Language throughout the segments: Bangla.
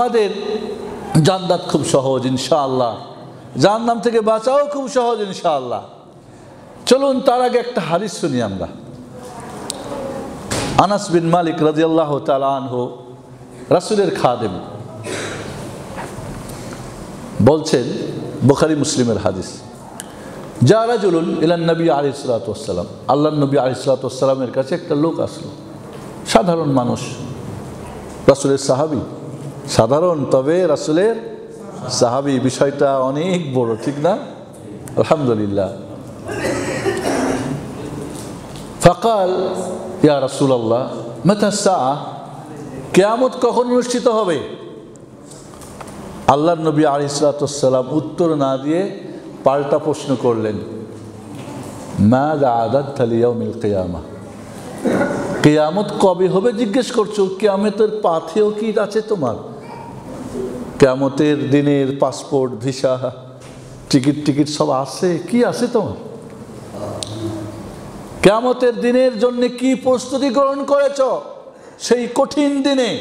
আমাদের জান্নাত খুব সহজ ইনশাআল্লাহ, জাহান্নাম থেকে বাঁচাও খুব সহজ ইনশাআল্লাহ। চলুন তার আগে একটা হাদিস শুনি আমরা। আনাস বিন মালিক রাদিয়াল্লাহু তাআলা আনহু, রাসূলের খাদেম, বলছেন, বুখারী মুসলিমের হাদিস, যা রাজুলুন ইলান নবী আলাইহিস সালাতু ওয়াস সালাম, আল্লাহর নবী আলাইহিস সালাতু ওয়াস সালামের কাছে একটা লোক আসলো, সাধারণ মানুষ, রাসূলের সাহাবী, সাধারণ তবে রাসূলের সাহাবী, বিষয়টা অনেক বড়, ঠিক না? আলহামদুলিল্লাহ। ফাকাল ইয়া রাসূলুল্লাহ মাতা সাআ, কিয়ামত কখন অনুষ্ঠিত হবে? আল্লাহর নবী আলাইহিস সালাতু ওয়াস সালাম উত্তর না দিয়ে পাল্টা প্রশ্ন করলেন, মাযা আদাদতা লিয়াউমিল কিয়ামাহ, কিয়ামত কবে হবে জিজ্ঞেস করছো? কিয়ামতের পাথেও কি আছে তোমার? কিয়ামতের দিনের পাসপোর্ট, ভিসা, টিকিট সব আছে? কি আছে তোমার? কিয়ামতের দিনের জন্য কি প্রস্তুতি গ্রহণ করেছ? সেই কঠিন দিনে,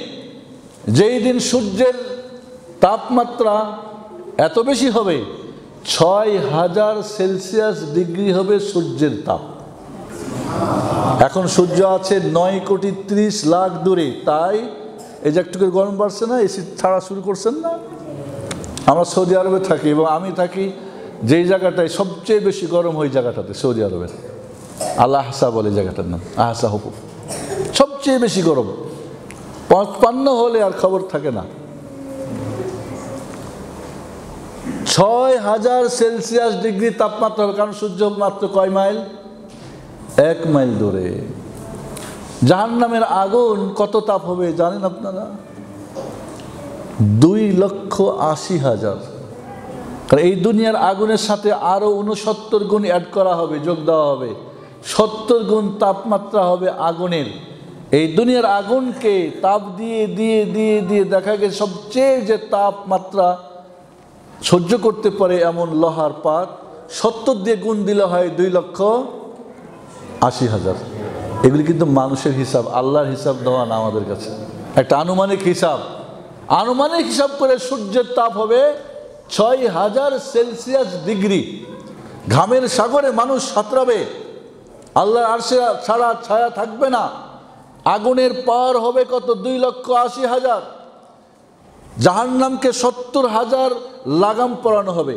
যেই দিন সূর্যের তাপমাত্রা এত বেশি হবে, ৬,০০০ সেলসিয়াস ডিগ্রি হবে সূর্যের তাপ। এখন সূর্য আছে ৯,৩০,০০,০০০ দূরে, তাই এই যে একটু গরম বাড়ছে না, এসি ছাড়া শুরু করছেন না? আমরা সৌদি আরবে থাকি এবং আমি থাকি যেই জায়গাটায় সবচেয়ে বেশি গরম, ওই জায়গাটাতে, সৌদি আরবের আল আহসা বলে জায়গাটার নাম, আহসা হুকু, সবচেয়ে বেশি গরম, ৫৫ হলে আর খবর থাকে না। ৬,০০০ সেলসিয়াস ডিগ্রি তাপমাত্রা হবে, কারণ সূর্য মাত্র কয় মাইল? ১ মাইল দূরে। জাহান্নামের আগুন কত তাপ হবে জানেন আপনারা? ২,৮০,০০০। কারণ এই দুনিয়ার আগুনের সাথে আরো ৬৯ গুণ অ্যাড করা হবে, যোগ দেওয়া হবে, ৭০ গুণ তাপমাত্রা হবে আগুনের। এই দুনিয়ার আগুনকে তাপ দিয়ে দিয়ে দিয়ে দিয়ে দেখা গেছে সবচেয়ে যে তাপমাত্রা সহ্য করতে পারে এমন লোহার পাত ৭০ দিয়ে গুণ দিলে হয় ২,৮০,০০০। এগুলি কিন্তু মানুষের হিসাব, আল্লাহর হিসাব দেওয়া না আমাদের কাছে, একটা আনুমানিক হিসাব। আনুমানিক হিসাব করে সূর্যের তাপ হবে ৬,০০০ সেলসিয়াস ডিগ্রি। ঘামের সাগরে মানুষ সাঁতরাবে, আল্লাহর আরশে ছাড়া ছায়া থাকবে না। আগুনের পার হবে কত? ২,৮০,০০০। জাহান্নামকে ৭০,০০০ লাগাম পরানো হবে,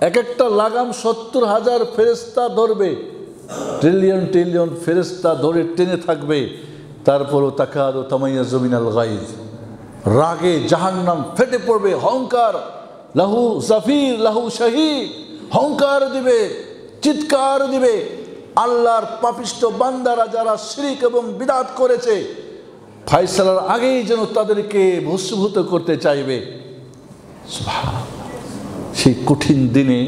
এক একটা লাগাম ৭০,০০০ ফেরেশতা ধরবে, ট্রিলিয়ন ট্রিলিয়ন ফেরেশতা ধরে টেনে থাকবে। তারপরও তাকাদু তামাইয়াজু মিনাল গাইজ, রাগে জাহান্নাম ফেটে পড়বে, হংকার, লাহু জাফির লাহু শাহীদ, হংকার দিবে, চিৎকার দিবে। আল্লাহর পাপিষ্ঠ বান্দারা যারা শিরক এবং বিদআত করেছে, ফায়সালার আগেই যেন তাদেরকে ভস্মীভূত করতে চাইবে। সুবহানাল্লাহ। সেই কঠিন দিনে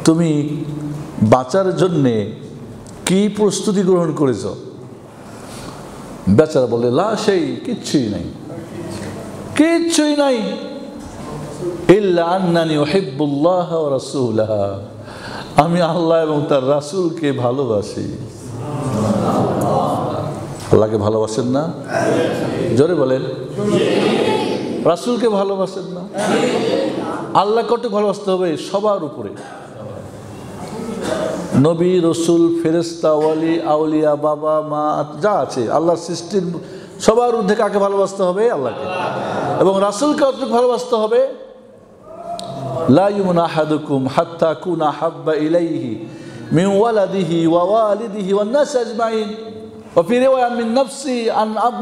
তুমি বাঁচার জন্যে কি প্রস্তুতি গ্রহণ করেছ? বেচারা বলে, লা সেই, কিচ্ছুই নাই, কিচ্ছুই নাই, ইল্লা আন্নানি উহিব্বুল্লাহ ওয়া রাসূলাহ, আমি আল্লাহ এবং তার রাসূলকে ভালোবাসি। আল্লাহকে ভালোবাসেন না? জোরে বলেন। রাসূলকে ভালোবাসেন না? আল্লাহ কত ভালোবাসতে হবে? সবার উপরে, নবী, রসুল, ফেরেশতা, ওয়ালি, আউলিয়া, বাবা, মা, যা আছে আল্লাহর সৃষ্টির সবার ঊর্ধ্বে কাকে ভালোবাসতে হবে? আল্লাহকে। এবং রাসূলকে কতটুকু ভালোবাসতে হবে? লা ইউমিনু আহাদুকুম হাত্তা কুনা হাব্বা ইলাইহি মিন ওয়ালাদিহি ওয়া ওয়ালিদিহি ওয়ান নাস আজমাইন ওয়া ফি রিওয়ায়া মিন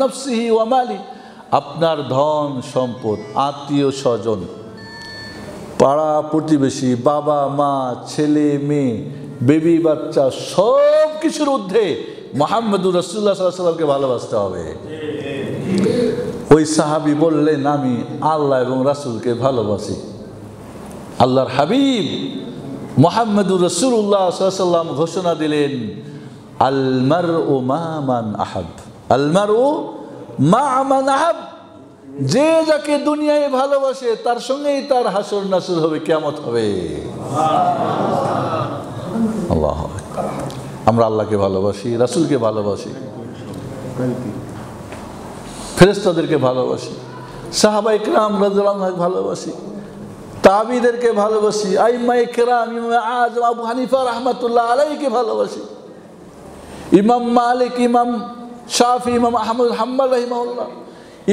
নাফসিহি ওয়া মালি। আপনার ধন সম্পদ, আত্মীয় স্বজন, পাড়া প্রতিবেশী, বাবা মা, ছেলে মেয়ে, বেবি বাচ্চা, সব কিছুর ঊর্ধ্বে মুহাম্মদুর রাসূলুল্লাহ সাল্লাল্লাহু আলাইহি ওয়াসাল্লামকে ভালোবাসতে হবে। ওই সাহাবী বললেন, আমি আল্লাহ এবং রাসূলকে ভালোবাসি। আল্লাহর হাবিব মুহাম্মদুর রাসূলুল্লাহ সাল্লাল্লাহু আলাইহি ওয়াসাল্লাম ঘোষণা দিলেন, আল মারউ মা মান আহাব, আল মারউ মা মান আহাব। যে যাকে দুনিয়ায় ভালোবাসে তার সঙ্গেই তার হাসর নাসর হবে, কিয়ামত হবে। আল্লাহু আকবার। আমরা আল্লাহকে ভালোবাসি, রাসূলকে ভালোবাসি, ফেরেশতাদেরকে ভালোবাসি, সাহাবায়ে কেরাম রাদিয়াল্লাহু আনহুকে ভালোবাসি, তাবিদেরকে ভালোবাসি, আইম্মায়ে কেরাম ইমাম আযম আবু হানিফা রাহমাতুল্লাহ আলাইহিকে ভালোবাসি, ইমাম মালিক, ইমাম শাফি, ইমাম আহমদ হাম্বল রাহিমাহুল্লাহ,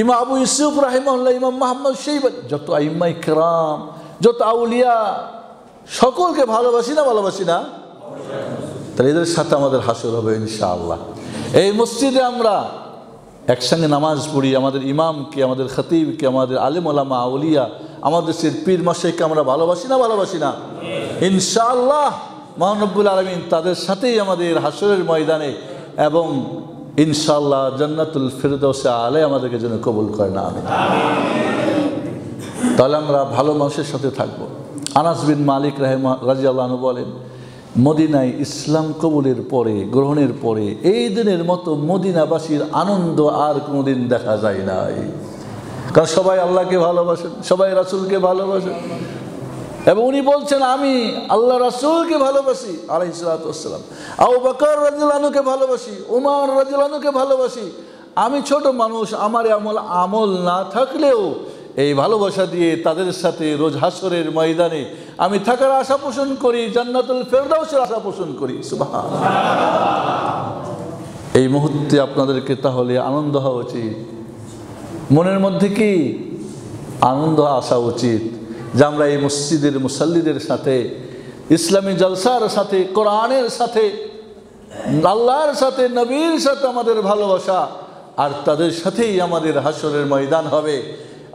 ইমাম আবু ইউসুফ রাহিমাহুল্লাহ, ইমাম মুহাম্মদ শাইবানী, যত আইম্মায়ে কেরাম, যত আউলিয়া সকলকে ভালোবাসি না ভালোবাসি না? তাহলে এদের সাথে আমাদের হাসর হবে ইনশাআল্লাহ। এই মসজিদে আমরা একসঙ্গে নামাজ পড়ি, আমাদের ইমামকে, আমাদের খতিবকে, আমাদের আলেম ওলামা আউলিয়া, আমাদের পীর মাশায়েখকে আমরা ভালোবাসি না ভালোবাসি না? ইনশাআল্লাহ মহান রব্বুল আলামিন তাদের সাথেই আমাদের হাসরের ময়দানে এবং ইনশাআল্লাহ জান্নাতুল ফিরদাউসে আলে আমাদেরকে যেন কবুল করেন, আমিন। তাহলে আমরা ভালো মানুষের সাথে থাকবো। আনাস বিন মালিক রাদিয়াল্লাহু আনহু বলেন, মদিনায় ইসলাম কবুলের পরে, গ্রহণের পরে এই দিনের মতো মদিনাবাসীর আনন্দ আর কোনোদিন দেখা যায় নাই। কারণ সবাই আল্লাহকে ভালোবাসেন, সবাই রাসূলকে ভালোবাসেন, এবং উনি বলছেন আমি আল্লাহ রাসূলকে ভালোবাসি আলাইহিস সালাতু ওয়াসসালাম, আবু বকর রাদিয়াল্লাহু আনহুকে ভালোবাসি, ওমর রাদিয়াল্লাহু আনহুকে ভালোবাসি। আমি ছোট মানুষ, আমার আমল না থাকলেও এই ভালোবাসা দিয়ে তাদের সাথে রোজ হাসরের ময়দানে আমি থাকার আশা পোষণ করি, জান্নাতুল ফেরদাউসের আশা পোষণ করি। সুবহানাল্লাহ। এই মুহূর্তে আপনাদেরকে তাহলে আনন্দ হওয়া উচিত, মনের মধ্যে কি আনন্দ আসা উচিত যে আমরা এই মসজিদের মুসাল্লিদের সাথে, ইসলামী জলসার সাথে, কোরআনের সাথে, আল্লাহর সাথে, নবীর সাথে আমাদের ভালোবাসা, আর তাদের সাথেই আমাদের হাসরের ময়দান হবে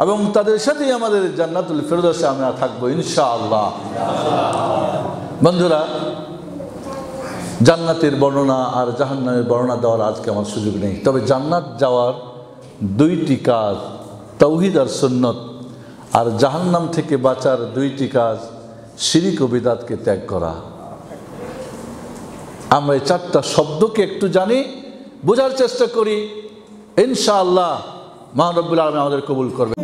এবং তাদের সাথেই আমাদের জান্নাতুল ফিরদাউসে আমরা থাকবো ইনশাআল্লাহ। বন্ধুরা, জান্নাতের বর্ণনা আর জাহান্নামের বর্ণনা দেওয়ার আজকে আমার সুযোগ নেই, তবে জান্নাত যাওয়ার দুইটি কাজ, তাওহীদ আর সুন্নত, আর জাহান্নাম থেকে বাঁচার দুইটি কাজ, শিরক ও বিদআতকে ত্যাগ করা। আমরা এই চারটা শব্দকে একটু জানি, বোঝার চেষ্টা করি, ইনশাআল্লাহ মহান রব্বুল আলামিন আমাদের কবুল করবেন।